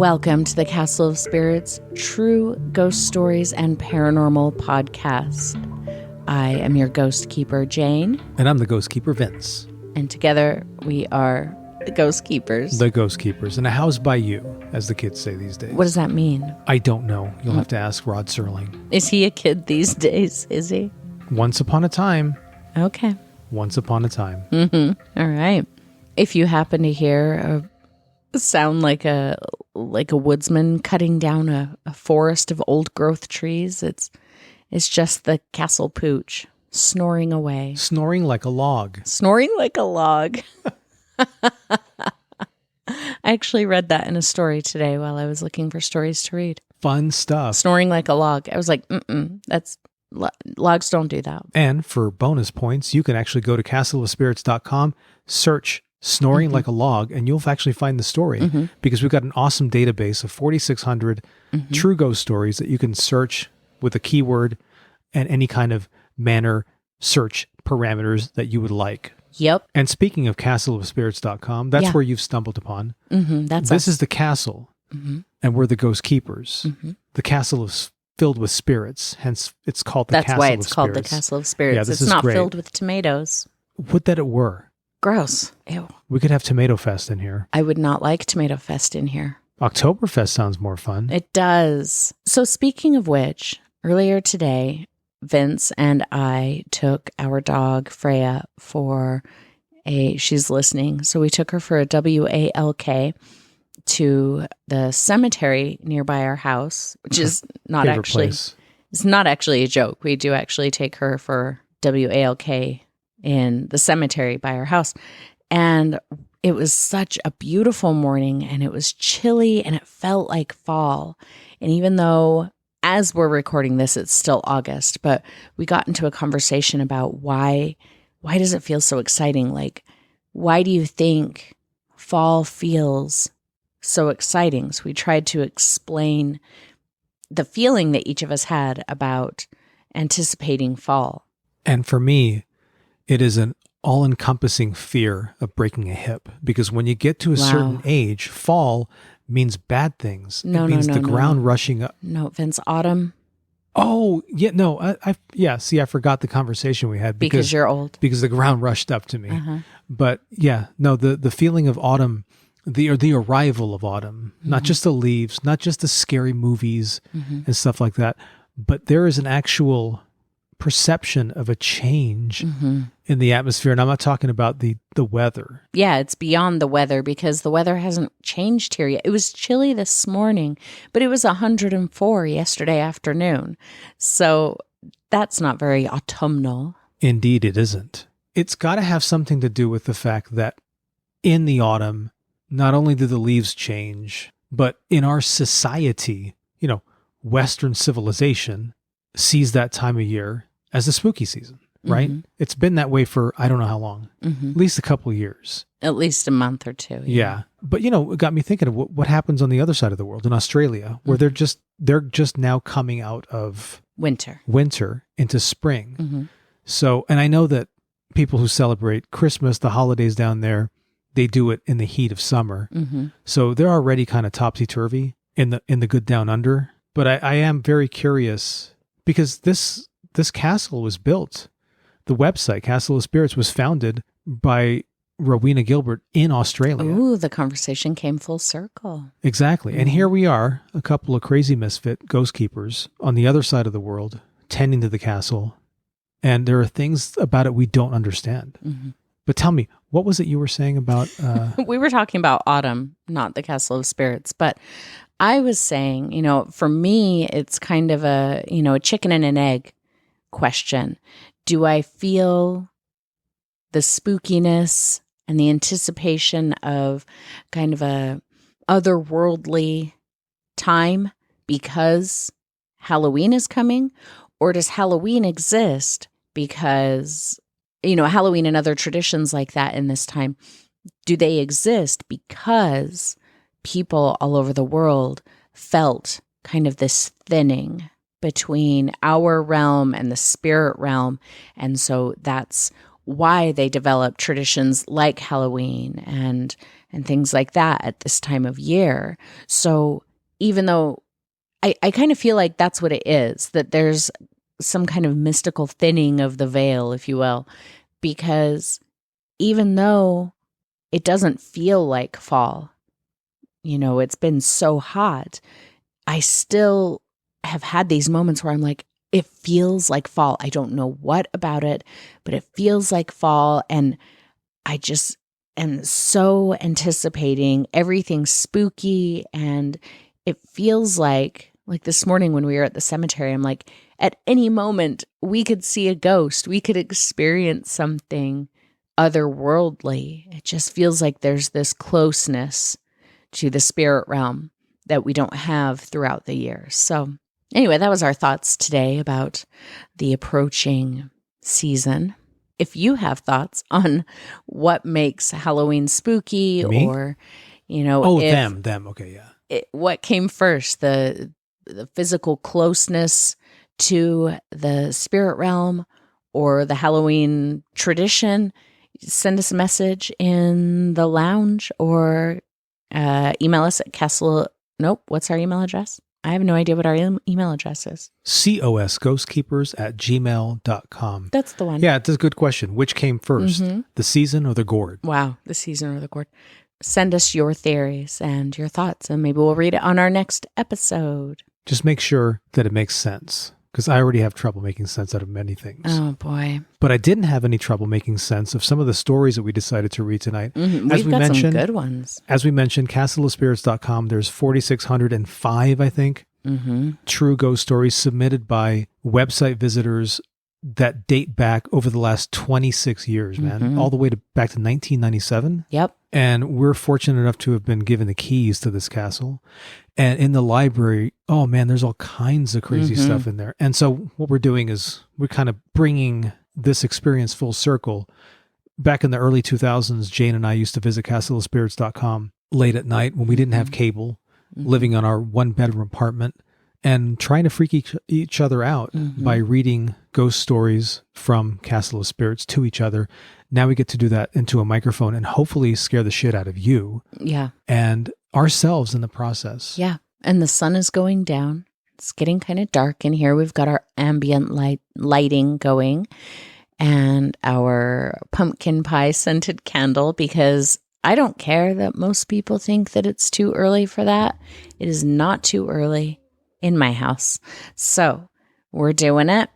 Welcome to the Castle of Spirits True Ghost Stories and Paranormal Podcast. I am your ghost keeper, Jane. And I'm the ghost keeper, Vince. And together we are the Ghostkeepers. The Ghostkeepers. And a house by you, as the kids say these days. What does that mean? I don't know. You'll have to ask Rod Serling. Is he a kid these days? Is he? Once upon a time. Okay. Once upon a time. All right. If you happen to hear a sound like a woodsman cutting down a forest of old growth trees, it's just the castle pooch snoring away. Snoring like a log. Snoring like a log. I actually read that in a story today while I was looking for stories to read. Fun stuff. Snoring like a log. I was like, that's logs don't do that. And for bonus points, you can actually go to castleofspirits.com, search Snoring Like a Log, and you'll actually find the story because we've got an awesome database of 4,600 true ghost stories that you can search with a keyword and any kind of manner search parameters that you would like. Yep. And speaking of castleofspirits.com, that's where you've stumbled upon. This is the castle, and we're the ghost keepers. The castle is filled with spirits, hence it's called the Castle of Spirits. That's why it's called the Castle of Spirits. Yeah, this it's is not great. Filled with tomatoes. Would that it were. Gross. Ew. We could have Tomato Fest in here. I would not like Tomato Fest in here. Oktoberfest sounds more fun. It does. So speaking of which, earlier today, Vince and I took our dog, Freya, she's listening. So we took her for a WALK to the cemetery nearby our house, which is not actually, it's not actually a joke. We do actually take her for WALK in the cemetery by our house. And it was such a beautiful morning, and it was chilly, and it felt like fall. And even though as we're recording this, it's still August, but we got into a conversation about why does it feel so exciting? Like, why do you think fall feels so exciting? So we tried to explain the feeling that each of us had about anticipating fall. And for me, it is an all-encompassing fear of breaking a hip, because when you get to a certain age, fall means bad things. It means the ground rushing up. No, Vince, autumn. Oh, yeah, no. I forgot the conversation we had. Because you're old. Because the ground rushed up to me. But yeah, no, the feeling of autumn, the arrival of autumn, not just the leaves, not just the scary movies and stuff like that, but there is an actual perception of a change in the atmosphere. And I'm not talking about the weather. Yeah, it's beyond the weather, because the weather hasn't changed here yet. It was chilly this morning, but it was 104 yesterday afternoon. So that's not very autumnal. Indeed, it isn't. It's got to have something to do with the fact that in the autumn, not only do the leaves change, but in our society, Western civilization sees that time of year as the spooky season, right? It's been that way for I don't know how long, at least a couple of years. At least a month or two. Yeah. But, it got me thinking of what happens on the other side of the world, in Australia, where they're just now coming out of winter into spring. So, and I know that people who celebrate Christmas, the holidays down there, they do it in the heat of summer. So they're already kind of topsy-turvy in the good down under. But I am very curious, because this castle was built. The website, Castle of Spirits, was founded by Rowena Gilbert in Australia. Ooh, the conversation came full circle. Exactly. And here we are, a couple of crazy misfit ghost keepers on the other side of the world, tending to the castle. And there are things about it we don't understand. But tell me, what was it you were saying about... We were talking about autumn, not the Castle of Spirits. But I was saying, for me, it's kind of a chicken and an egg question. Do I feel the spookiness and the anticipation of kind of a otherworldly time because Halloween is coming? Or does Halloween exist because, Halloween and other traditions like that in this time, do they exist because people all over the world felt kind of this thinning between our realm and the spirit realm? And so that's why they developed traditions like Halloween and and things like that at this time of year. So even though I kind of feel like that's what it is, that there's some kind of mystical thinning of the veil, if you will, because even though it doesn't feel like fall, it's been so hot, I still have had these moments where I'm like, it feels like fall. I don't know what about it, but it feels like fall. And I just am so anticipating everything spooky. And it feels like this morning when we were at the cemetery, I'm like, at any moment we could see a ghost. We could experience something otherworldly. It just feels like there's this closeness to the spirit realm that we don't have throughout the year. So anyway, that was our thoughts today about the approaching season. If you have thoughts on what makes Halloween spooky, Me? or, them. Okay, yeah. What came first, the physical closeness to the spirit realm or the Halloween tradition, send us a message in the lounge or email us at Castle. Nope. What's our email address? I have no idea what our email address is. cosghostkeepers@gmail.com. That's the one. Yeah, it's a good question. Which came first, the season or the gourd? Wow, the season or the gourd. Send us your theories and your thoughts, and maybe we'll read it on our next episode. Just make sure that it makes sense, because I already have trouble making sense out of many things. Oh, boy. But I didn't have any trouble making sense of some of the stories that we decided to read tonight. We've got some good ones. As we mentioned, castleofspirits.com, there's 4,605, I think, true ghost stories submitted by website visitors that date back over the last 26 years, man, all the way back to 1997. Yep. And we're fortunate enough to have been given the keys to this castle. And in the library, oh man, there's all kinds of crazy stuff in there. And so what we're doing is we're kind of bringing this experience full circle. Back in the early 2000s, Jane and I used to visit castleofspirits.com late at night when we didn't have cable, living on our one-bedroom apartment, and trying to freak each other out by reading ghost stories from Castle of Spirits to each other. Now we get to do that into a microphone and hopefully scare the shit out of you. Yeah. And ourselves in the process. Yeah. And the sun is going down. It's getting kind of dark in here. We've got our ambient lighting going and our pumpkin pie scented candle, because I don't care that most people think that it's too early for that. It is not too early in my house. So we're doing it.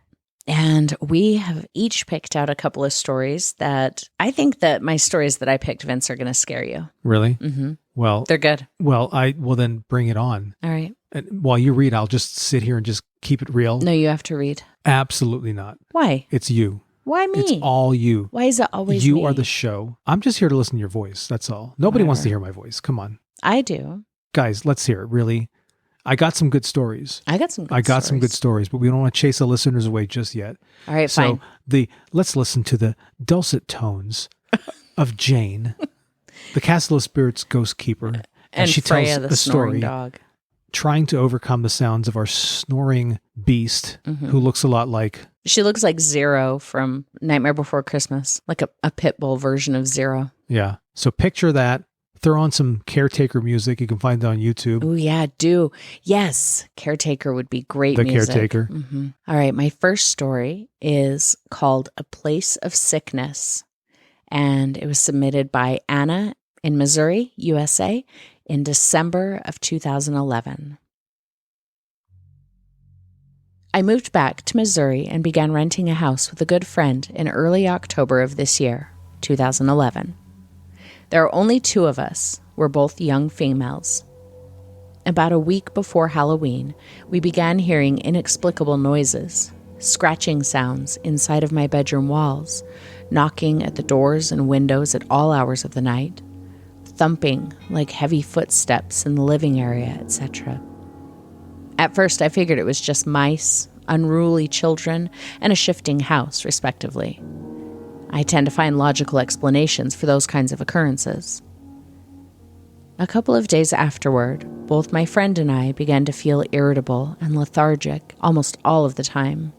And we have each picked out a couple of stories that I think that my stories that I picked, Vince, are going to scare you. Really? Mm-hmm. Well, they're good. Well, I will then bring it on. All right. And while you read, I'll just sit here and just keep it real. No, you have to read. Absolutely not. Why? It's you. Why me? It's all you. Why is it always you? me? You are the show. I'm just here to listen to your voice. That's all. Nobody wants to hear my voice. Come on. I do. Guys, let's hear it. Really. I got some good stories. I got some good stories, but we don't want to chase the listeners away just yet. All right, fine. So let's listen to the dulcet tones of Jane, the Castle of Spirits ghost keeper. And she Freya, tells the a story dog, trying to overcome the sounds of our snoring beast, who looks a lot like... She looks like Zero from Nightmare Before Christmas, like a pit bull version of Zero. Yeah. So picture that. Throw on some Caretaker music. You can find it on YouTube. Oh, yeah, do. Yes, Caretaker would be great music. The Caretaker. All right, my first story is called A Place of Sickness, and it was submitted by Anna in Missouri, USA, in December of 2011. I moved back to Missouri and began renting a house with a good friend in early October of this year, 2011. There are only two of us. We're both young females. About a week before Halloween, we began hearing inexplicable noises, scratching sounds inside of my bedroom walls, knocking at the doors and windows at all hours of the night, thumping like heavy footsteps in the living area, etc. At first, I figured it was just mice, unruly children, and a shifting house, respectively. I tend to find logical explanations for those kinds of occurrences. A couple of days afterward, both my friend and I began to feel irritable and lethargic almost all of the time.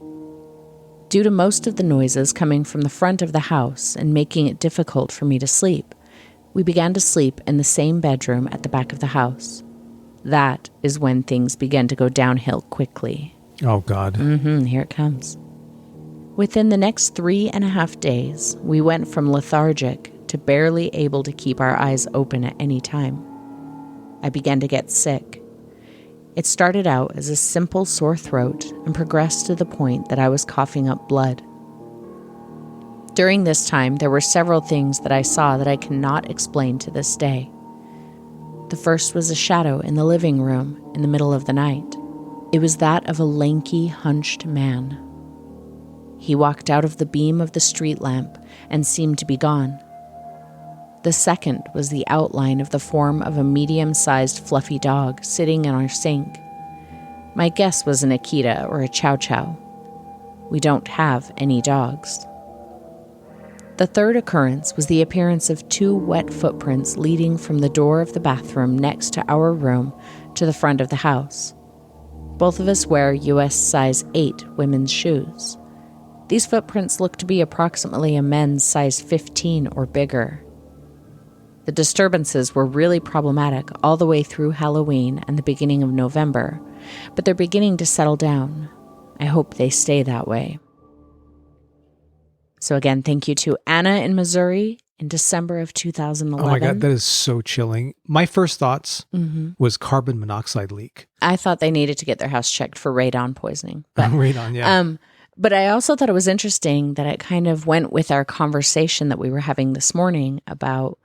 Due to most of the noises coming from the front of the house and making it difficult for me to sleep, we began to sleep in the same bedroom at the back of the house. That is when things began to go downhill quickly. Oh, God. Here it comes. Within the next 3.5 days, we went from lethargic to barely able to keep our eyes open at any time. I began to get sick. It started out as a simple sore throat and progressed to the point that I was coughing up blood. During this time, there were several things that I saw that I cannot explain to this day. The first was a shadow in the living room in the middle of the night. It was that of a lanky, hunched man. He walked out of the beam of the street lamp and seemed to be gone. The second was the outline of the form of a medium-sized fluffy dog sitting in our sink. My guess was an Akita or a Chow Chow. We don't have any dogs. The third occurrence was the appearance of 2 wet footprints leading from the door of the bathroom next to our room to the front of the house. Both of us wear US size 8 women's shoes. These footprints look to be approximately a men's size 15 or bigger. The disturbances were really problematic all the way through Halloween and the beginning of November, but they're beginning to settle down. I hope they stay that way. So again, thank you to Anna in Missouri in December of 2011. Oh my God, that is so chilling. My first thoughts was carbon monoxide leak. I thought they needed to get their house checked for radon poisoning. But, radon, yeah. But I also thought it was interesting that it kind of went with our conversation that we were having this morning about,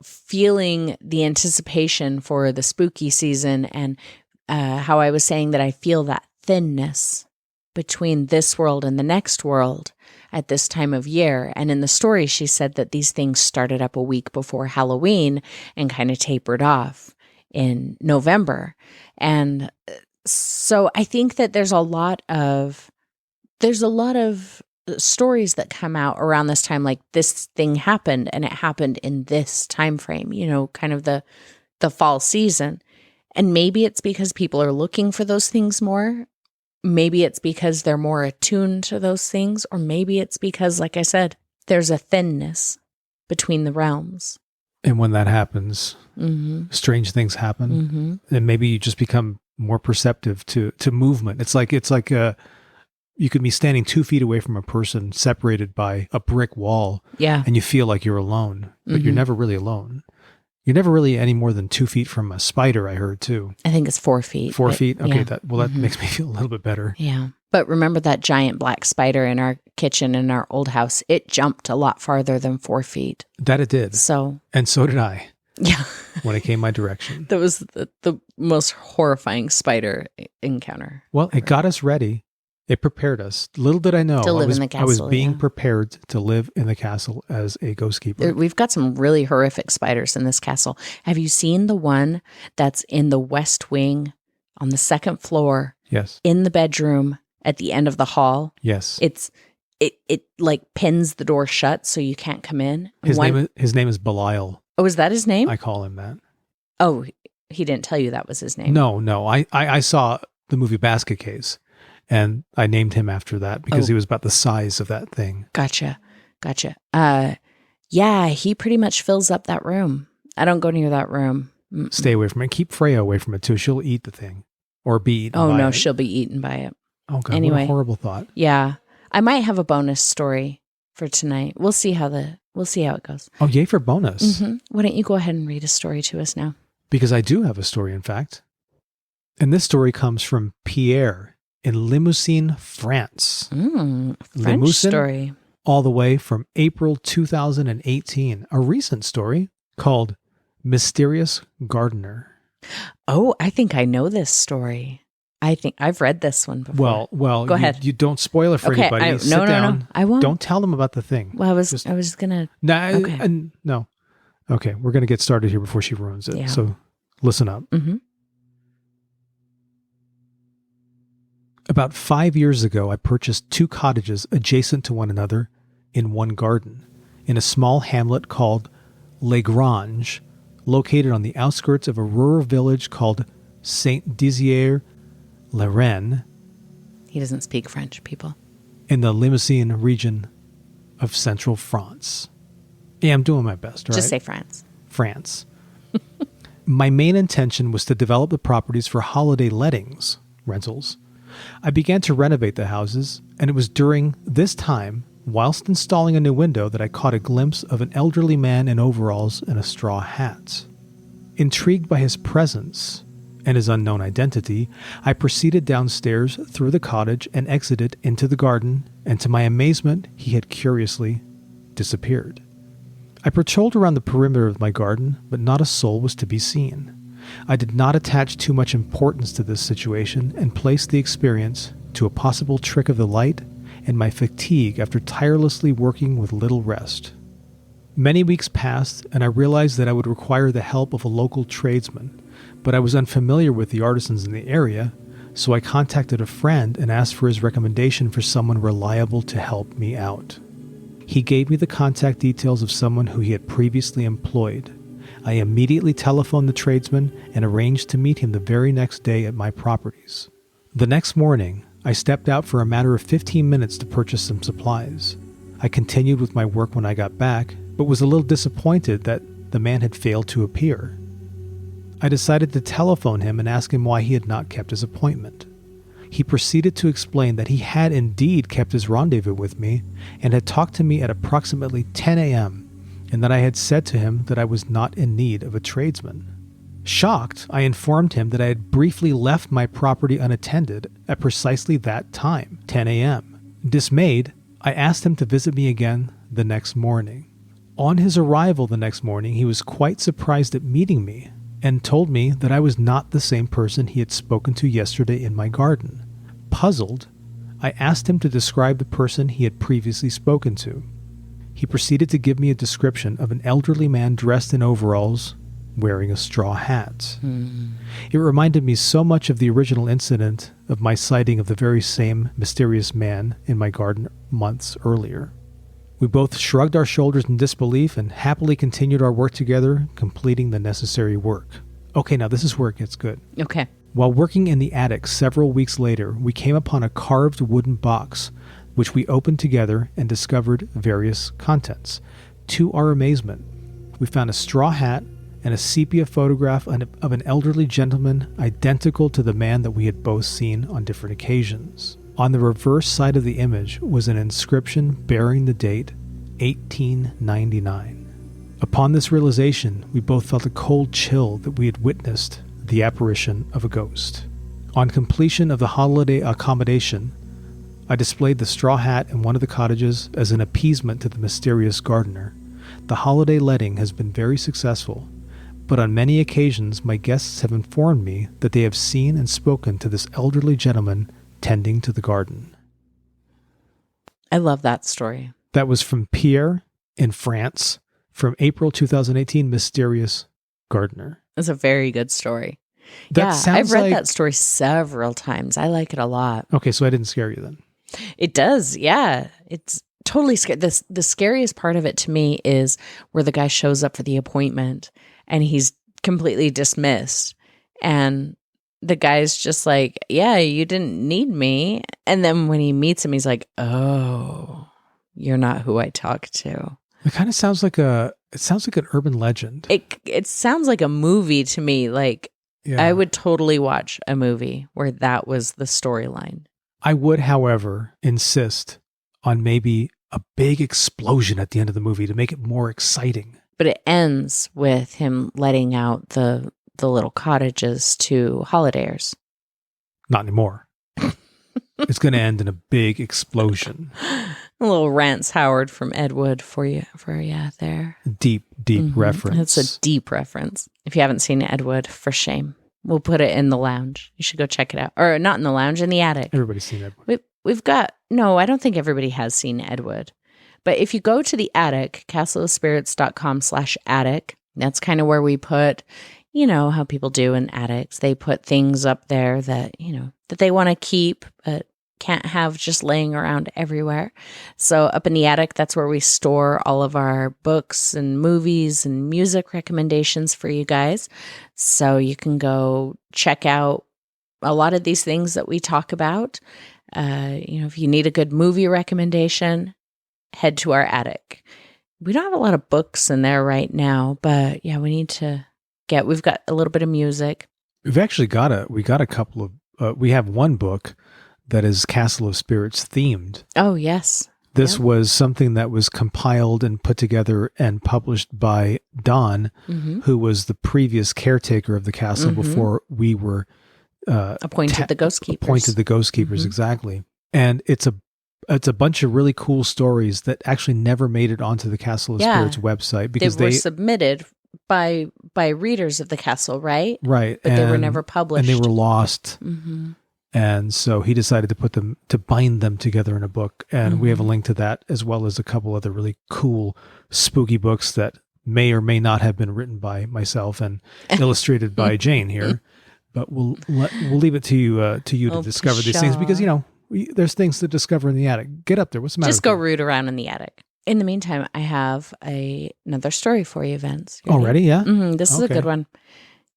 feeling the anticipation for the spooky season and how I was saying that I feel that thinness between this world and the next world at this time of year. And in the story, she said that these things started up a week before Halloween and kind of tapered off in November. And so I think that there's a lot of stories that come out around this time, like this thing happened and it happened in this time frame, kind of the fall season. And maybe it's because people are looking for those things more. Maybe it's because they're more attuned to those things, or maybe it's because, like I said, there's a thinness between the realms. And when that happens, strange things happen, and maybe you just become more perceptive to movement. It's like you could be standing 2 feet away from a person separated by a brick wall, and you feel like you're alone, but you're never really alone. You're never really any more than 2 feet from a spider, I heard too. I think it's 4 feet. 4 feet? Okay, yeah. That makes me feel a little bit better. Yeah. But remember that giant black spider in our kitchen in our old house? It jumped a lot farther than 4 feet. That it did. And so did I. Yeah. When it came my direction. That was the most horrifying spider encounter. Well, it got us ready. It prepared us. Little did I know, to live in the castle, I was being prepared to live in the castle as a ghost keeper. We've got some really horrific spiders in this castle. Have you seen the one that's in the west wing on the second floor? Yes. In the bedroom at the end of the hall? Yes. It like pins the door shut so you can't come in. His name is Belial. Oh, is that his name? I call him that. Oh, he didn't tell you that was his name. No. I saw the movie Basket Case. And I named him after that because he was about the size of that thing. Gotcha. Yeah, he pretty much fills up that room. I don't go near that room. Stay away from it. Keep Freya away from it too. She'll eat the thing or be eaten by it. Oh, no, she'll be eaten by it. Oh, God, anyway, what a horrible thought. Yeah. I might have a bonus story for tonight. We'll see how it goes. Oh, yay for bonus. Why don't you go ahead and read a story to us now? Because I do have a story, in fact. And this story comes from Pierre in Limousin, France. French story. All the way from April 2018. A recent story called Mysterious Gardner. Oh, I think I know this story. I think I've read this one before. Well, go ahead. You don't spoil it for anybody. Sit down. No, I won't. Don't tell them about the thing. Well, I was gonna. No. Okay, we're gonna get started here before she ruins it. Yeah. So listen up. About 5 years ago, I purchased 2 cottages adjacent to one another in one garden in a small hamlet called Les Granges, located on the outskirts of a rural village called Saint-Dizier-la-Reine. He doesn't speak French, people. In the Limousin region of central France. Yeah, I'm doing my best, right? Just say France. France. My main intention was to develop the properties for holiday rentals. I began to renovate the houses, and it was during this time, whilst installing a new window, that I caught a glimpse of an elderly man in overalls and a straw hat. Intrigued by his presence and his unknown identity, I proceeded downstairs through the cottage and exited into the garden, and to my amazement, he had curiously disappeared. I patrolled around the perimeter of my garden, but not a soul was to be seen. I did not attach too much importance to this situation and placed the experience to a possible trick of the light and my fatigue after tirelessly working with little rest. Many weeks passed, and I realized that I would require the help of a local tradesman, but I was unfamiliar with the artisans in the area, so I contacted a friend and asked for his recommendation for someone reliable to help me out. He gave me the contact details of someone who he had previously employed. I immediately telephoned the tradesman and arranged to meet him the very next day at my properties. The next morning, I stepped out for a matter of 15 minutes to purchase some supplies. I continued with my work when I got back, but was a little disappointed that the man had failed to appear. I decided to telephone him and ask him why he had not kept his appointment. He proceeded to explain that he had indeed kept his rendezvous with me and had talked to me at approximately 10 a.m., and that I had said to him that I was not in need of a tradesman. Shocked, I informed him that I had briefly left my property unattended at precisely that time, 10 a.m. Dismayed, I asked him to visit me again the next morning. On his arrival the next morning, he was quite surprised at meeting me and told me that I was not the same person he had spoken to yesterday in my garden. Puzzled, I asked him to describe the person he had previously spoken to. He proceeded to give me a description of an elderly man dressed in overalls, wearing a straw hat. It reminded me so much of the original incident of my sighting of the very same mysterious man in my garden months earlier. We both shrugged our shoulders in disbelief and happily continued our work together, completing the necessary work. Okay, now this is where it gets good. Okay. While working in the attic several weeks later, we came upon a carved wooden box, which we opened together and discovered various contents. To our amazement, we found a straw hat and a sepia photograph of an elderly gentleman identical to the man that we had both seen on different occasions. On the reverse side of the image was an inscription bearing the date 1899. Upon this realization, we both felt a cold chill that we had witnessed the apparition of a ghost. On completion of the holiday accommodation, I displayed the straw hat in one of the cottages as an appeasement to the mysterious Gardner. The holiday letting has been very successful, but on many occasions my guests have informed me that they have seen and spoken to this elderly gentleman tending to the garden. I love that story. That was from Pierre in France from April 2018, Mysterious Gardner. It's a very good story. I've read that story several times. I like it a lot. Okay, so I didn't scare you then. It does, yeah. It's totally scary. The scariest part of it to me is where the guy shows up for the appointment and he's completely dismissed. And the guy's just like, yeah, you didn't need me. And then when he meets him, he's like, oh, you're not who I talked to. It kind of sounds like an urban legend. It sounds like a movie to me. Like, yeah. I would totally watch a movie where that was the storyline. I would, however, insist on maybe a big explosion at the end of the movie to make it more exciting. But it ends with him letting out the little cottages to holidayers. Not anymore. It's going to end in a big explosion. A little Rance Howard from Ed Wood for you there. Deep reference. It's a deep reference. If you haven't seen Ed Wood, for shame. We'll put it in the lounge. You should go check it out. Or not in the lounge, in the attic. Everybody's seen Ed Wood. No, I don't think everybody has seen Ed Wood. But if you go to the attic, castleofspirits.com/attic, that's kind of where we put, how people do in attics. They put things up there that, that they want to keep, but can't have just laying around everywhere. So up in the attic, that's where we store all of our books and movies and music recommendations for you guys. So you can go check out a lot of these things that we talk about. If you need a good movie recommendation, head to our attic. We don't have a lot of books in there right now, but yeah, we need to we've got a little bit of music. We've actually got a couple of, we have one book that is Castle of Spirits themed. Oh, yes. This was something that was compiled and put together and published by Don, who was the previous caretaker of the castle before we were appointed the Ghostkeepers. Exactly. And it's a bunch of really cool stories that actually never made it onto the Castle of Spirits website because they were submitted by readers of the castle, right? Right. But they were never published. And they were lost. And so he decided to bind them together in a book. And we have a link to that, as well as a couple other really cool, spooky books that may or may not have been written by myself and illustrated by Jane here. But we'll leave it to you to discover these things because, there's things to discover in the attic. Get up there. What's the matter? Just go root around in the attic. In the meantime, I have another story for you, Vince. Already? Yeah? This is a good one.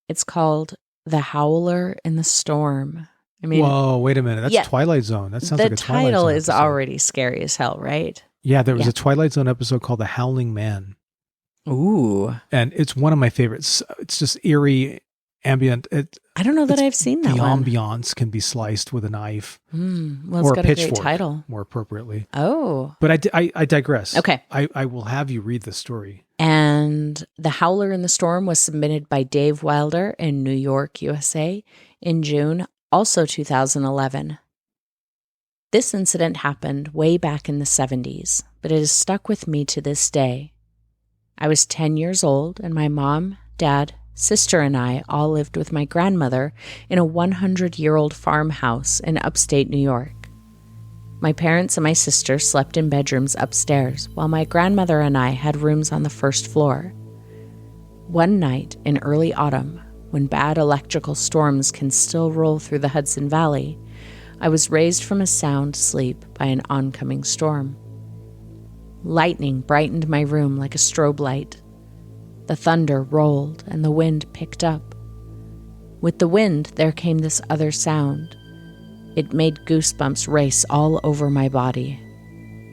It's called The Howler in the Storm. I mean, whoa, wait a minute. That's Twilight Zone. That sounds like a Twilight Zone. The title is episode. already scary as hell, right? Yeah, there was a Twilight Zone episode called The Howling Man. Ooh. And it's one of my favorites. It's just eerie, ambient. I don't know that I've seen that one. The ambiance can be sliced with a knife. Well, it's got a great title. More appropriately. Oh. But I digress. Okay. I will have you read the story. And The Howler in the Storm was submitted by Dave Wilder in New York, USA in June, also 2011. This incident happened way back in the 70s, but it has stuck with me to this day. I was 10 years old, and my mom, dad, sister, and I all lived with my grandmother in a 100-year-old farmhouse in upstate New York. My parents and my sister slept in bedrooms upstairs, while my grandmother and I had rooms on the first floor. One night in early autumn, when bad electrical storms can still roll through the Hudson Valley, I was raised from a sound sleep by an oncoming storm. Lightning brightened my room like a strobe light. The thunder rolled and the wind picked up. With the wind, there came this other sound. It made goosebumps race all over my body.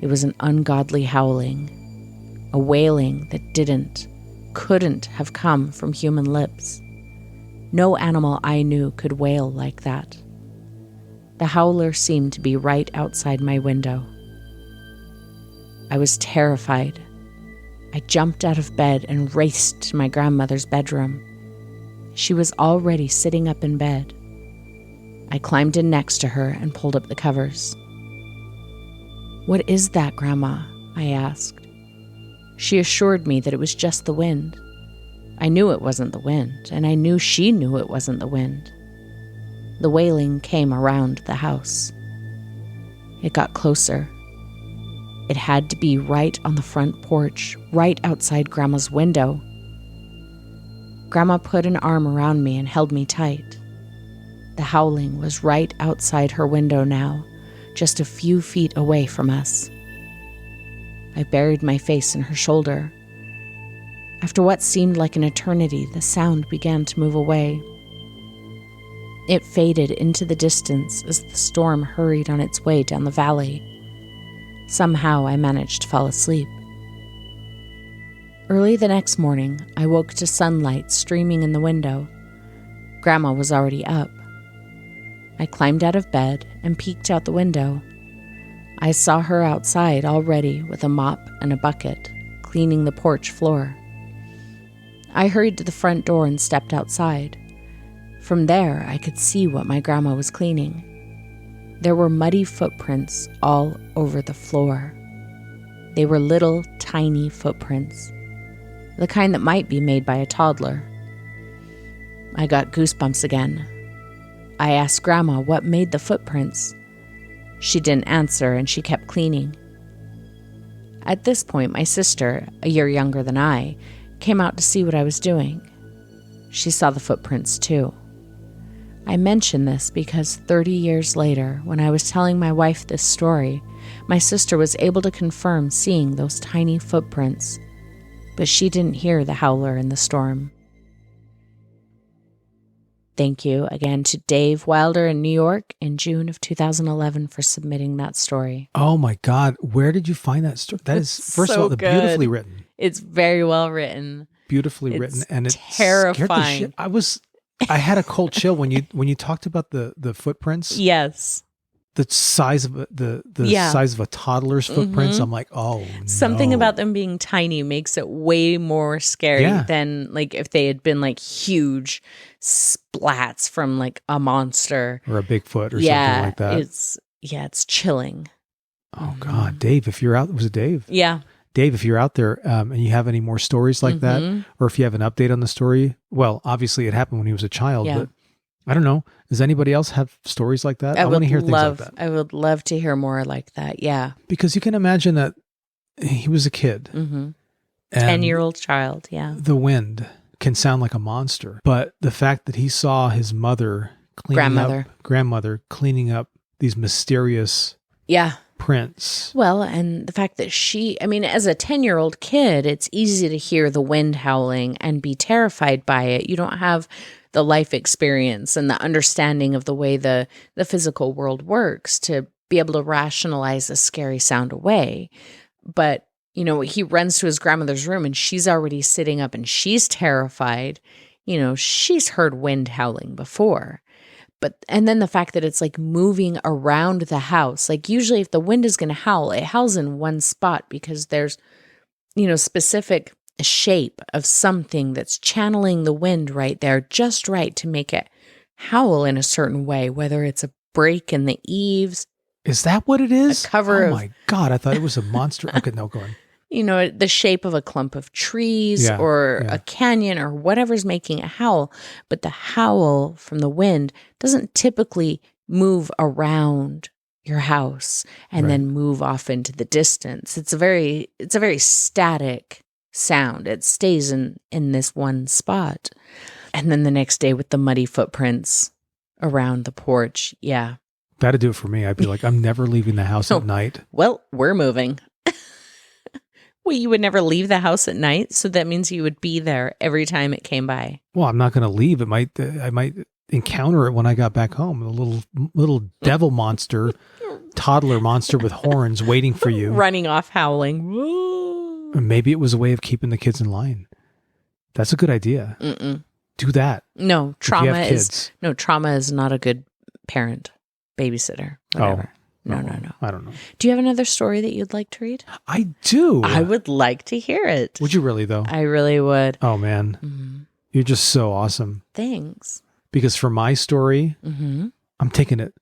It was an ungodly howling, a wailing that couldn't have come from human lips. No animal I knew could wail like that. The howler seemed to be right outside my window. I was terrified. I jumped out of bed and raced to my grandmother's bedroom. She was already sitting up in bed. I climbed in next to her and pulled up the covers. "What is that, Grandma?" I asked. She assured me that it was just the wind. I knew it wasn't the wind, and I knew she knew it wasn't the wind. The wailing came around the house. It got closer. It had to be right on the front porch, right outside Grandma's window. Grandma put an arm around me and held me tight. The howling was right outside her window now, just a few feet away from us. I buried my face in her shoulder. After what seemed like an eternity, the sound began to move away. It faded into the distance as the storm hurried on its way down the valley. Somehow I managed to fall asleep. Early the next morning, I woke to sunlight streaming in the window. Grandma was already up. I climbed out of bed and peeked out the window. I saw her outside already with a mop and a bucket, cleaning the porch floor. I hurried to the front door and stepped outside. From there, I could see what my grandma was cleaning. There were muddy footprints all over the floor. They were little, tiny footprints, the kind that might be made by a toddler. I got goosebumps again. I asked Grandma what made the footprints. She didn't answer, and she kept cleaning. At this point, my sister, a year younger than I, came out to see what I was doing. She saw the footprints too. I mention this because 30 years later, when I was telling my wife this story, my sister was able to confirm seeing those tiny footprints, but she didn't hear the howler in the storm. Thank you again to Dave Wilder in New York in June of 2011 for submitting that story. Oh my God. Where did you find that story? That is, first of all, beautifully written. It's very well written. Beautifully written. And it terrifying. Scared the shit. I had a cold chill when you talked about the footprints. Yes. The size of the size of a toddler's footprints. Mm-hmm. I'm like, oh, something about them being tiny makes it way more scary than like if they had been like huge splats from like a monster or a Bigfoot or something like that. It's chilling. Oh God, Dave, if you're out, was it Dave? Yeah. Dave, if you're out there and you have any more stories like that, or if you have an update on the story, well, obviously it happened when he was a child, but I don't know. Does anybody else have stories like that? I want to hear things like that. I would love to hear more like that. Yeah. Because you can imagine that he was a kid. 10-year-old child. Yeah. The wind can sound like a monster, but the fact that he saw his grandmother cleaning up these mysterious prints. Well, and the fact that as a 10-year-old kid, it's easy to hear the wind howling and be terrified by it. You don't have the life experience and the understanding of the way the physical world works to be able to rationalize a scary sound away. But, he runs to his grandmother's room and she's already sitting up and she's terrified. She's heard wind howling before. And then the fact that it's like moving around the house, like usually if the wind is going to howl, it howls in one spot because there's, specific shape of something that's channeling the wind right there, just right to make it howl in a certain way, whether it's a break in the eaves. Is that what it is? A cover Oh my God, I thought it was a monster. Okay, no, go on. The shape of a clump of trees or a canyon or whatever's making a howl. But the howl from the wind doesn't typically move around your house and then move off into the distance. It's a very static sound. It stays in this one spot. And then the next day with the muddy footprints around the porch. Yeah. That'd do it for me. I'd be like, I'm never leaving the house at night. Well, we're moving. Well, you would never leave the house at night, so that means you would be there every time it came by. Well, I'm not going to leave. I might encounter it when I got back home. A little devil monster, toddler monster with horns waiting for you, running off howling. Or maybe it was a way of keeping the kids in line. That's a good idea. Do that. No, trauma is not a good parent, babysitter, whatever. No. I don't know. Do you have another story that you'd like to read? I do. I would like to hear it. Would you really, though? I really would. Oh, man. You're just so awesome. Thanks. Because for my story, I'm taking it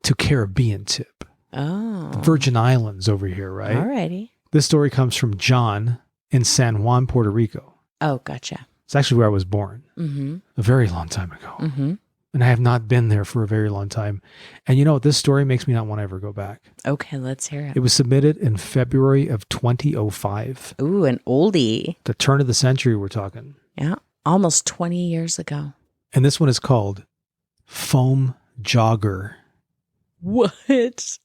to Caribbean tip. Oh. The Virgin Islands over here, right? Alrighty. This story comes from John in San Juan, Puerto Rico. Oh, gotcha. It's actually where I was born. A very long time ago. And I have not been there for a very long time. And this story makes me not want to ever go back. Okay, let's hear it. It was submitted in February of 2005. Ooh, an oldie. The turn of the century, we're talking. Yeah, almost 20 years ago. And this one is called Foam Jogger. What?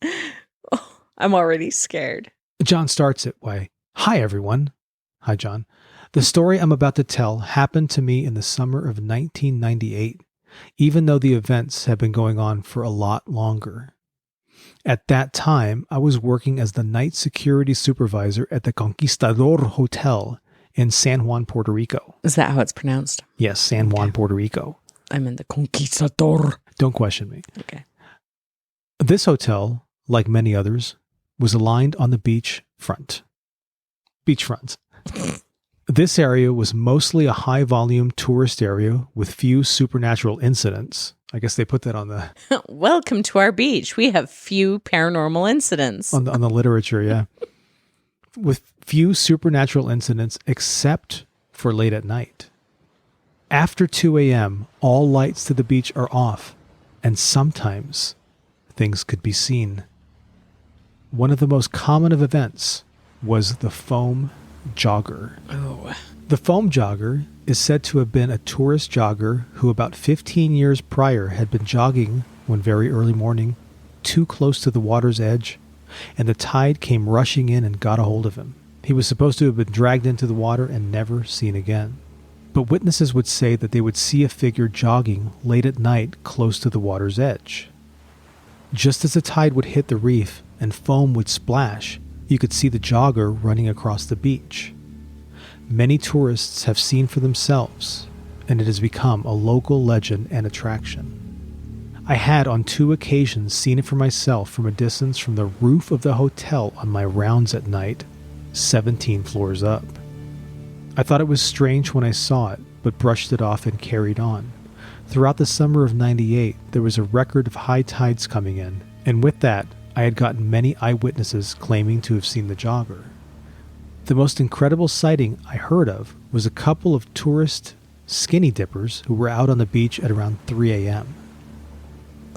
Oh, I'm already scared. John starts it by, "Hi, everyone." Hi, John. The story I'm about to tell happened to me in the summer of 1998. Even though the events have been going on for a lot longer. At that time, I was working as the night security supervisor at the Conquistador Hotel in San Juan, Puerto Rico. Is that how it's pronounced? Yes, San Juan, Puerto Rico. I'm in the Conquistador. Don't question me. Okay. This hotel, like many others, was aligned on the beachfront. This area was mostly a high-volume tourist area with few supernatural incidents. I guess they put that on the... Welcome to our beach. We have few paranormal incidents. On the literature, yeah. With few supernatural incidents except for late at night. After 2 a.m., all lights to the beach are off, and sometimes things could be seen. One of the most common of events was the foam jogger. Oh. The foam jogger is said to have been a tourist jogger who about 15 years prior had been jogging one very early morning, too close to the water's edge, and the tide came rushing in and got a hold of him. He was supposed to have been dragged into the water and never seen again. But witnesses would say that they would see a figure jogging late at night close to the water's edge. Just as the tide would hit the reef and foam would splash, you could see the jogger running across the beach. Many tourists have seen for themselves, and it has become a local legend and attraction. I had on 2 occasions seen it for myself from a distance from the roof of the hotel on my rounds at night, 17 floors up. I thought it was strange when I saw it, but brushed it off and carried on. Throughout the summer of '98, there was a record of high tides coming in, and with that, I had gotten many eyewitnesses claiming to have seen the jogger. The most incredible sighting I heard of was a couple of tourist skinny dippers who were out on the beach at around 3 a.m.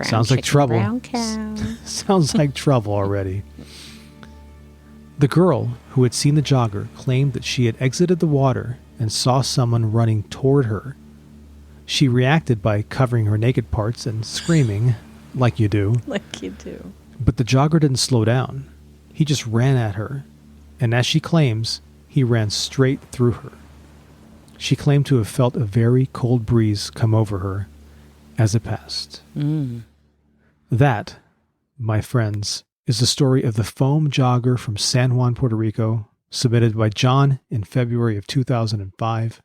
Sounds like trouble. Brown cow. Sounds like trouble already. The girl who had seen the jogger claimed that she had exited the water and saw someone running toward her. She reacted by covering her naked parts and screaming, like you do. Like you do. But the jogger didn't slow down. He just ran at her, and as she claims, he ran straight through her. She claimed to have felt a very cold breeze come over her as it passed. That, my friends, is the story of the foam jogger from San Juan, Puerto Rico, submitted by John in February of 2005.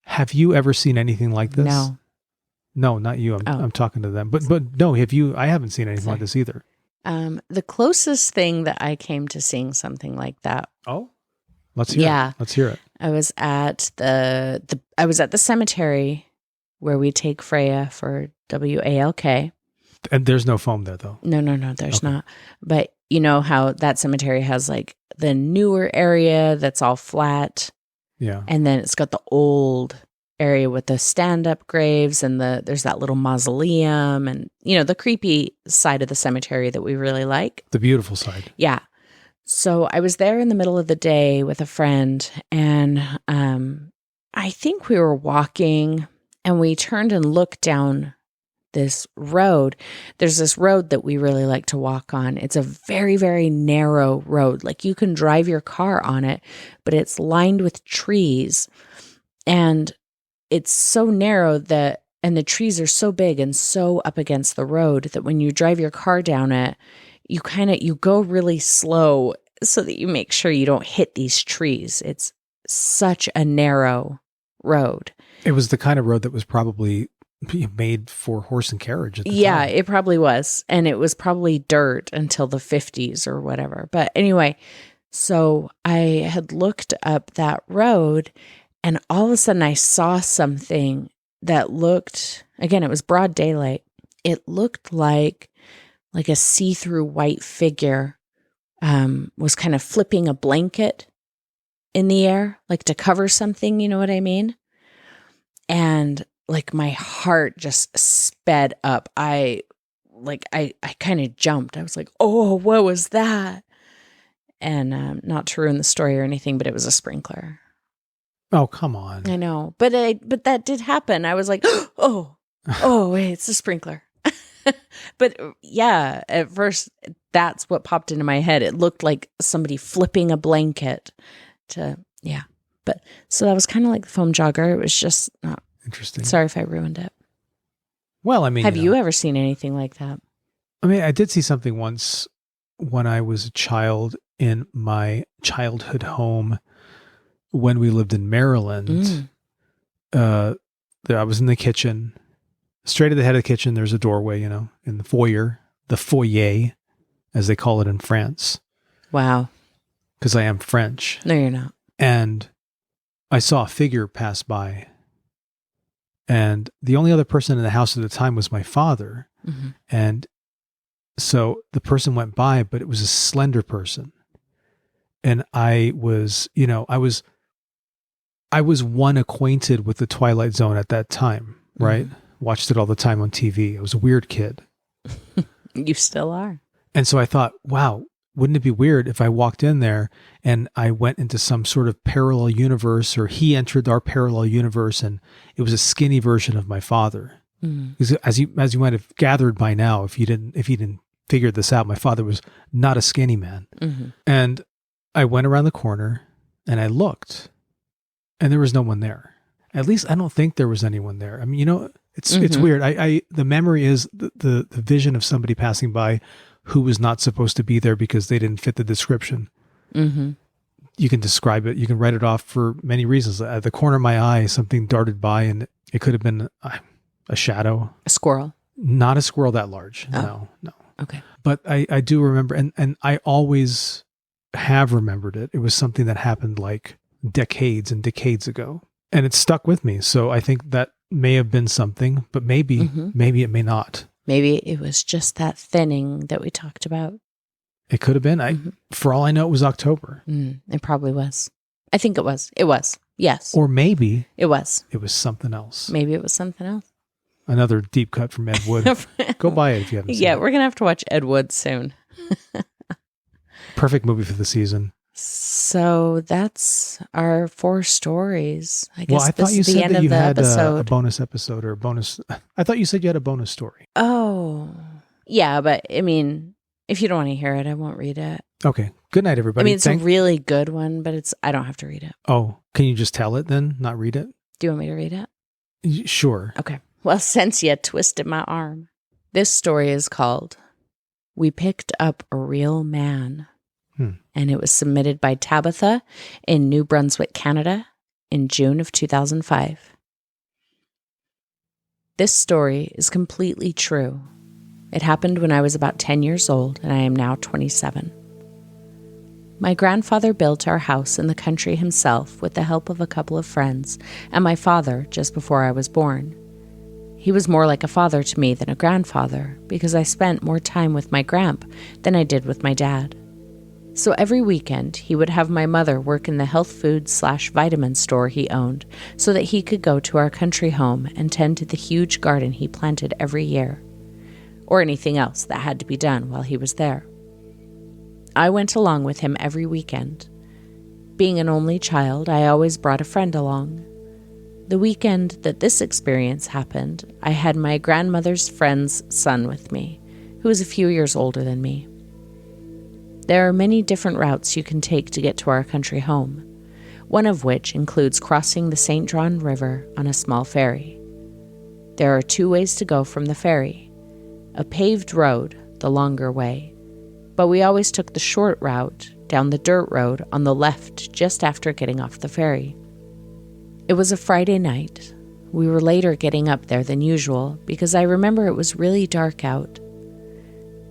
Have you ever seen anything like this? No. No, not you. I'm talking to them. But no, have you? I haven't seen anything like this either. The closest thing that I came to seeing something like that. Oh, let's hear it. Let's hear it. I was at the cemetery where we take Freya for WALK. And there's no foam there, though. No, there's not. But you know how that cemetery has like the newer area that's all flat. Yeah. And then it's got the old area with the stand-up graves and there's that little mausoleum and, you know, the creepy side of the cemetery that we really like. The beautiful side. Yeah. So I was there in the middle of the day with a friend and I think we were walking and we turned and looked down this road. There's this road that we really like to walk on. It's a very, very narrow road. Like you can drive your car on it, but it's lined with trees. And it's so narrow and the trees are so big and so up against the road that when you drive your car down it, you go really slow so that you make sure you don't hit these trees. It's such a narrow road. It was the kind of road that was probably made for horse and carriage at the time. Yeah, it probably was. And it was probably dirt until the 50s or whatever. But anyway, so I had looked up that road and all of a sudden I saw something that looked, again, it was broad daylight. It looked like a see-through white figure was kind of flipping a blanket in the air, like to cover something, you know what I mean? And like my heart just sped up. I kind of jumped. I was like, oh, what was that? And not to ruin the story or anything, but it was a sprinkler. Oh, come on. I know. But that did happen. I was like, oh, wait, it's a sprinkler. But yeah, at first that's what popped into my head. It looked like somebody flipping a blanket yeah. But so that was kind of like the foam jogger. It was just not interesting. Sorry if I ruined it. Well, I mean, have you ever seen anything like that? I mean, I did see something once when I was a child in my childhood home when we lived in Maryland. I was in the kitchen. Straight at the head of the kitchen, there's a doorway, you know, in the foyer, as they call it in France. Wow. Because I am French. No, you're not. And I saw a figure pass by. And the only other person in the house at the time was my father. Mm-hmm. And so the person went by, but it was a slender person. And I was one acquainted with the Twilight Zone at that time, right? Mm-hmm. Watched it all the time on TV. I was a weird kid. You still are. And so I thought, wow, wouldn't it be weird if I walked in there and I went into some sort of parallel universe, or he entered our parallel universe and it was a skinny version of my father. Mm-hmm. Because as you might have gathered by now, if you didn't figure this out, my father was not a skinny man. Mm-hmm. And I went around the corner and I looked and there was no one there. At least I don't think there was anyone there. I mean, it's weird. The memory is the vision of somebody passing by who was not supposed to be there because they didn't fit the description. Mm-hmm. You can describe it. You can write it off for many reasons. At the corner of my eye, something darted by, and it could have been a shadow. A squirrel. Not a squirrel that large. Oh. No. Okay. But I do remember, and I always have remembered it. It was something that happened like decades and decades ago. And it stuck with me. So I think that may have been something, but maybe it may not. Maybe it was just that thinning that we talked about. It could have been. For all I know, it was October. It probably was. I think it was. It was. Yes. Or maybe it was. It was something else. Maybe it was something else. Another deep cut from Ed Wood. Go buy it if you haven't seen it. Yeah, we're going to have to watch Ed Wood soon. Perfect movie for the season. So that's our 4 stories. I guess I thought you said that you had episode. A bonus episode or a bonus. I thought you said you had a bonus story. Oh, yeah. But I mean, if you don't want to hear it, I won't read it. Okay. Good night, everybody. I mean, it's a really good one, but I don't have to read it. Oh, can you just tell it then, not read it? Do you want me to read it? Sure. Okay. Well, since you twisted my arm. This story is called We Picked Up a Real Man. And it was submitted by Tabitha in New Brunswick, Canada in June of 2005. This story is completely true. It happened when I was about 10 years old, and I am now 27. My grandfather built our house in the country himself with the help of a couple of friends, and my father just before I was born. He was more like a father to me than a grandfather, because I spent more time with my gramp than I did with my dad. So every weekend, he would have my mother work in the health food / vitamin store he owned so that he could go to our country home and tend to the huge garden he planted every year, or anything else that had to be done while he was there. I went along with him every weekend. Being an only child, I always brought a friend along. The weekend that this experience happened, I had my grandmother's friend's son with me, who was a few years older than me. There are many different routes you can take to get to our country home, one of which includes crossing the St. John River on a small ferry. There are 2 ways to go from the ferry, a paved road, the longer way, but we always took the short route down the dirt road on the left just after getting off the ferry. It was a Friday night. We were later getting up there than usual because I remember it was really dark out.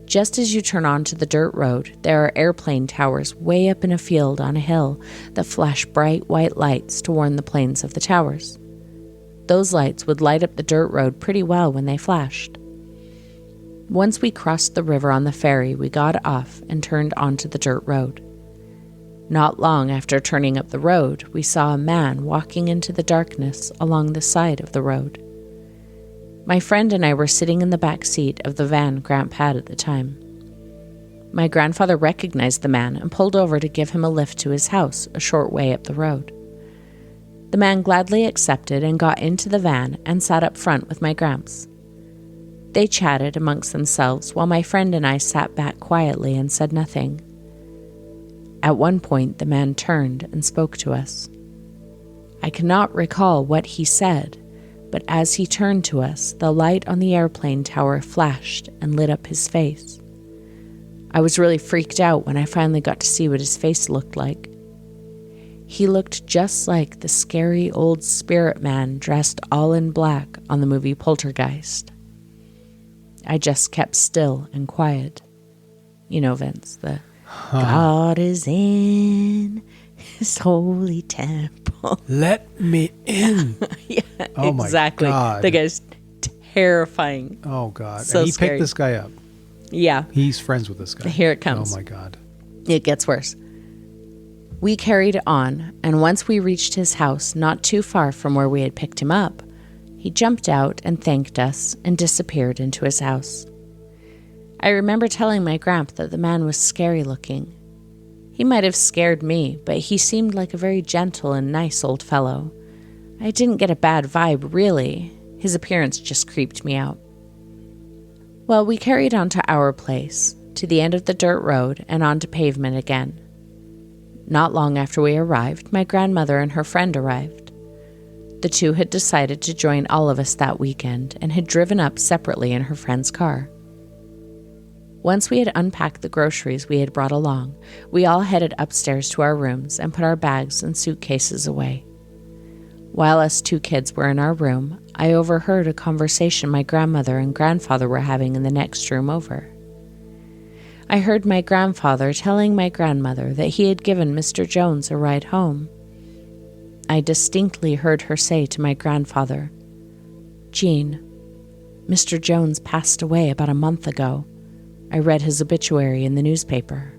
Just as you turn onto the dirt road, there are airplane towers way up in a field on a hill that flash bright white lights to warn the planes of the towers. Those lights would light up the dirt road pretty well when they flashed. Once we crossed the river on the ferry, we got off and turned onto the dirt road. Not long after turning up the road, we saw a man walking into the darkness along the side of the road. My friend and I were sitting in the back seat of the van Gramp had at the time. My grandfather recognized the man and pulled over to give him a lift to his house a short way up the road. The man gladly accepted and got into the van and sat up front with my Gramps. They chatted amongst themselves while my friend and I sat back quietly and said nothing. At one point, the man turned and spoke to us. I cannot recall what he said, but as he turned to us, the light on the airplane tower flashed and lit up his face. I was really freaked out when I finally got to see what his face looked like. He looked just like the scary old spirit man dressed all in black on the movie Poltergeist. I just kept still and quiet. You know, Vince, the God is in his holy temple. Let me in. Yeah, oh exactly. My God. The guy's terrifying. Oh, God. So and he scary. picked this guy up. Yeah. He's friends with this guy. Here it comes. Oh, my God. It gets worse. We carried on, and once we reached his house not too far from where we had picked him up, he jumped out and thanked us and disappeared into his house. I remember telling my Gramp that the man was scary looking. He might have scared me, but he seemed like a very gentle and nice old fellow. I didn't get a bad vibe, really. His appearance just creeped me out. Well, we carried on to our place, to the end of the dirt road and onto pavement again. Not long after we arrived, my grandmother and her friend arrived. The two had decided to join all of us that weekend and had driven up separately in her friend's car. Once we had unpacked the groceries we had brought along, we all headed upstairs to our rooms and put our bags and suitcases away. While us two kids were in our room, I overheard a conversation my grandmother and grandfather were having in the next room over. I heard my grandfather telling my grandmother that he had given Mr. Jones a ride home. I distinctly heard her say to my grandfather, "Jean, Mr. Jones passed away about a month ago. I read his obituary in the newspaper."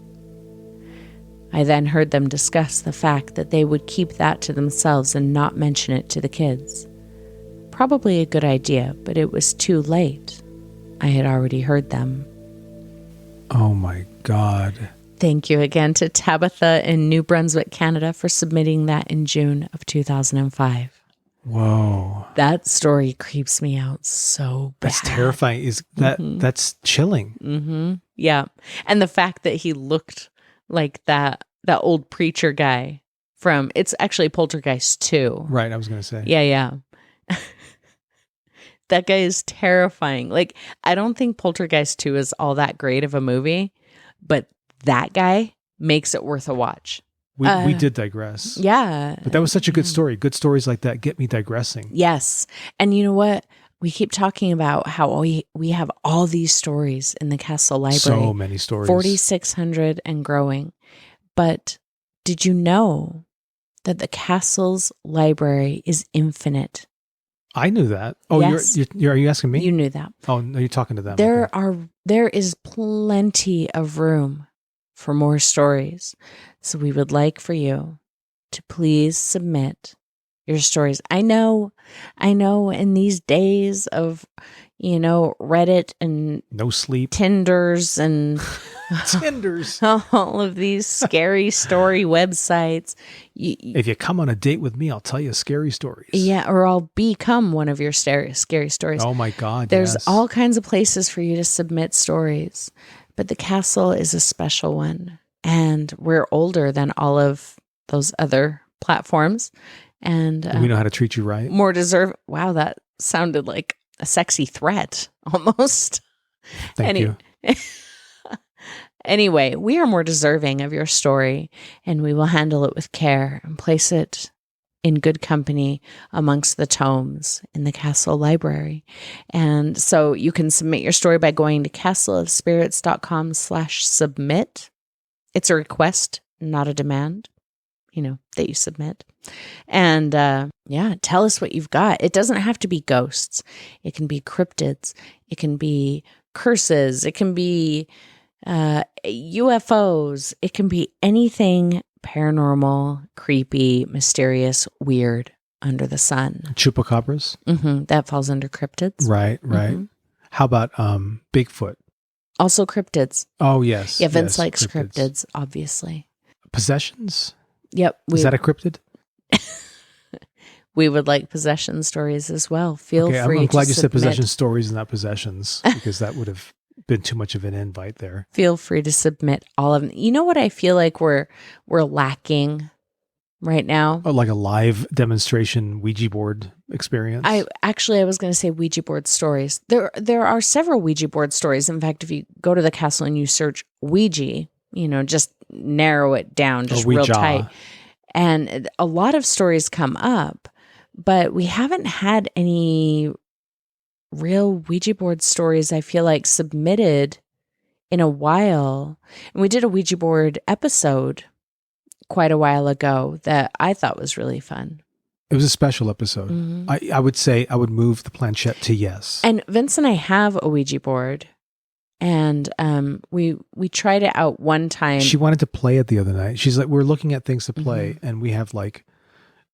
I then heard them discuss the fact that they would keep that to themselves and not mention it to the kids. Probably a good idea, but it was too late. I had already heard them. Oh my God. Thank you again to Tabitha in New Brunswick, Canada, for submitting that in June of 2005. Whoa. That story creeps me out so bad. That's terrifying. That's chilling. Mm-hmm. Yeah. And the fact that he looked like that old preacher guy from, it's actually Poltergeist 2. Right, I was going to say. Yeah. That guy is terrifying. Like, I don't think Poltergeist 2 is all that great of a movie, but that guy makes it worth a watch. We did digress. Yeah. But that was such a good story. Good stories like that get me digressing. Yes. And you know what? We keep talking about how we have all these stories in the Castle Library. So many stories. 4,600 and growing. But did you know that the Castle's library is infinite? I knew that. Oh, yes. are you asking me? You knew that. Oh, no, you're talking to them. There is plenty of room for more stories. So we would like for you to please submit your stories. I know in these days of, Reddit and no sleep, Tinders and Tinders, all of these scary story websites. If you come on a date with me, I'll tell you scary stories. Yeah, or I'll become one of your scary stories. Oh my God, There's yes. all kinds of places for you to submit stories, but the Castle is a special one, and we're older than all of those other platforms, and we know how to treat you right. More deserve. Wow, that sounded like a sexy threat almost. Thank you. Anyway, we are more deserving of your story, and we will handle it with care and place it in good company amongst the tomes in the Castle Library. And so you can submit your story by going to castleofspirits.com/submit. It's a request, not a demand, that you submit. And tell us what you've got. It doesn't have to be ghosts. It can be cryptids. It can be curses. It can be UFOs. It can be anything paranormal, creepy, mysterious, weird under the sun. Chupacabras? Mm-hmm. That falls under cryptids. Right. Mm-hmm. How about Bigfoot? Also cryptids. Oh, yes. Yeah, Vince likes cryptids, obviously. Possessions? Yep. Is that a cryptid? We would like possession stories as well. Feel free. I'm glad you said submit. possession stories and not possessions, because that would have been too much of an invite there. Feel free to submit all of them. You know what I feel like we're lacking right now? Oh, like a live demonstration Ouija board experience? I was going to say Ouija board stories. There are several Ouija board stories. In fact, if you go to the Castle and you search Ouija, just narrow it down just real tight. And a lot of stories come up, but we haven't had any real Ouija board stories, I feel like, submitted in a while. And we did a Ouija board episode quite a while ago that I thought was really fun. It was a special episode. Mm-hmm. I would say I would move the planchette to yes. And Vince and I have a Ouija board. And we tried it out one time. She wanted to play it the other night. She's like, we're looking at things to play, mm-hmm. and we have like,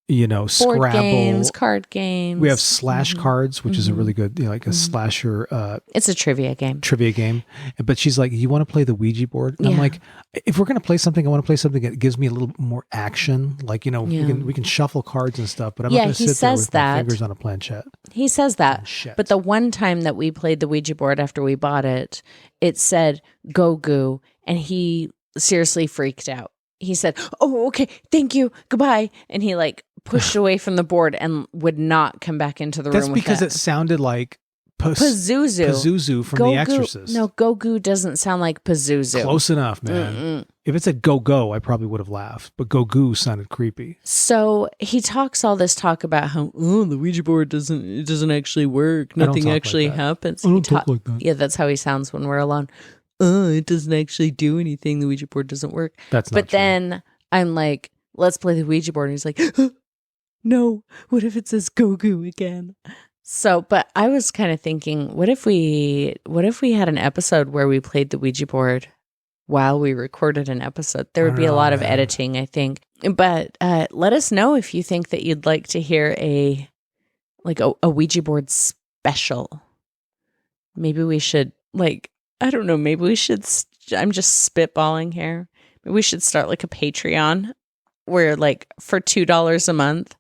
board Scrabble games, card games. We have slash mm-hmm. cards, which mm-hmm. is a really good, like a mm-hmm. slasher. It's a trivia game. But she's like, you want to play the Ouija board? And I'm like, if we're going to play something, I want to play something that gives me a little more action. Like, we can shuffle cards and stuff, but I'm not going to sit there with my fingers on a planchette. He says that. But the one time that we played the Ouija board after we bought it, it said, "Go goo," and he seriously freaked out. He said, "Oh, okay, thank you, goodbye," and he pushed away from the board and would not come back into the room. That's because it sounded like Pazuzu from The Exorcist. No, go-goo doesn't sound like Pazuzu. Close enough, man. Mm-mm. If it said go-go, I probably would have laughed. But go-goo sounded creepy. So he talks all this talk about how, the Ouija board doesn't actually work. Nothing actually happens. I don't talk like that. Yeah, that's how he sounds when we're alone. It doesn't actually do anything. The Ouija board doesn't work. That's not true. But then I'm like, let's play the Ouija board. And he's like, no, what if it says go-goo again? So, but I was kind of thinking, what if we had an episode where we played the Ouija board while we recorded an episode? There would be a lot of editing, I think. But let us know if you think that you'd like to hear a Ouija board special. Maybe we should, I don't know, maybe we should, I'm just spitballing here. Maybe we should start like a Patreon where for $2 a month,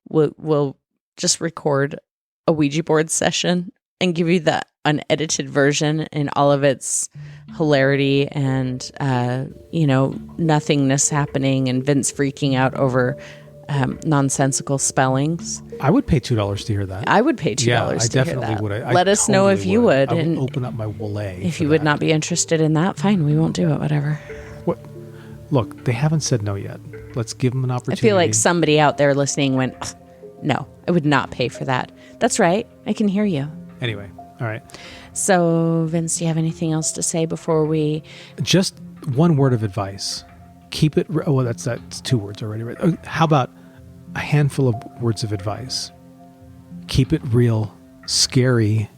we'll just record a Ouija board session and give you the unedited version in all of its hilarity and, nothingness happening and Vince freaking out over nonsensical spellings. I would pay $2 to hear that. I would pay $2 to hear that. I definitely would. Let us know if you would. I would open up my wallet. If you would not be interested in that, fine, we won't do it, whatever. What? Look, they haven't said no yet. Let's give them an opportunity. I feel like somebody out there listening went, no, I would not pay for that. That's right. I can hear you. Anyway, all right. So, Vince, do you have anything else to say before we... Just one word of advice. Keep it... Well, that's 2 words already, right? How about a handful of words of advice? Keep it real, scary.